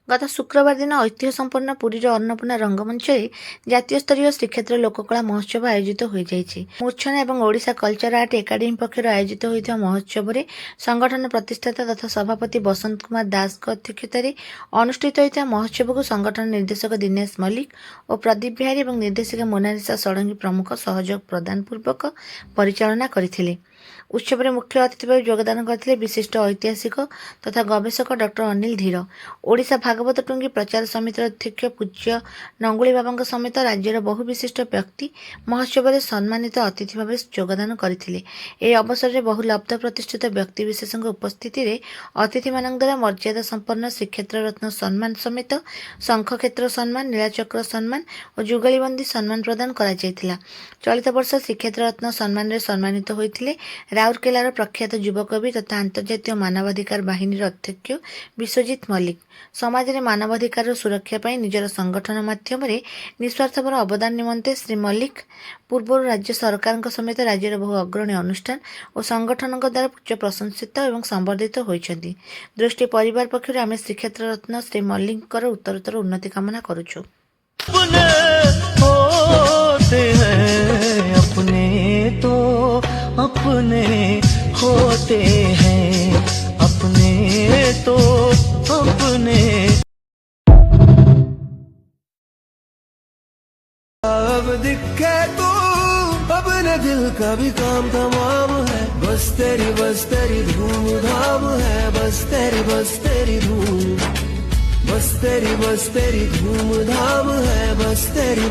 गत शुक्रवार दिन ऐतिह्य संपन्न पुरीर अन्नपूर्णा रंगमंच जातीय स्तरीय श्रीक्षेत्र लोककला महोत्सव आयोजित हो मूर्छना एवं ओडिशा कल्चर आर्ट एकाडेमी पक्षर आयोजित होता महोत्सव में संगठन प्रतिष्ठाता तथा सभापति बसंत कुमार दास अध्यक्षत अनुष्ठित होता महोत्सव को संगठन निर्देशक दिनेश मल्लिक और प्रदीप बिहारी और निर्देशिका मोनालिसा षडंगी प्रमुख सहयोग प्रदान पूर्वक परिचालना करथिले। उत्सव में मुख्य अतिथि भाव योगदान करथिले विशिष्ट ऐतिहासिक तथा गवेषक डॉक्टर अनिल धीर, ओडिशा भागवत टुंगी प्रचार समितिर अध्यक्ष पूज्य नंगुली बाबा समेत राज्यर बहु विशिष्ट व्यक्ति महोत्सव में सम्मानित अतिथि भाव योगदान करथिले। ए अवसर में बहु लब्ध प्रतिष्ठित व्यक्ति विशेष उपस्थिति रे अतिथि मान द्वारा मर्यादा संपन्न श्रीक्षेत्र रत्न सम्मान समेत शंख क्षेत्र सम्मान, नीलाचक्र सम्मान और जुगलीबंदी सम्मान प्रदान करा जायतिला। चलित वर्ष श्रीक्षेत्र रत्न सम्मान रे सम्मानित होइथिले राउरकेलार प्रख्यात युवकवि तथा अंतर्जातीय मानवाधिकार बाहिनी अध्यक्ष विश्वजीत मल्लिक। समाज में मानवाधिकार सुरक्षा पर निजर संगठन माध्यम निस्वार्थपर अवदान निमंते श्री मल्लिक पूर्व राज्य सरकार समेत राज्यर बहु अग्रणी अनुष्ठान और संगठन द्वारा उच्च प्रशंसित और संवर्धित होती। दृष्टि परिवार पक्षर आम श्रीक्षेत्र रत्न श्री मल्लिक उत्तरोत्तर उन्नति कामना करुछु। अपने होते हैं, अपने तो अपने। अब दिखे तो अपने दिल का भी काम तमाम है, बस तेरी धूम धाम है, बस तेरी धूम, बस तेरी धूम धाम है, बस तेरी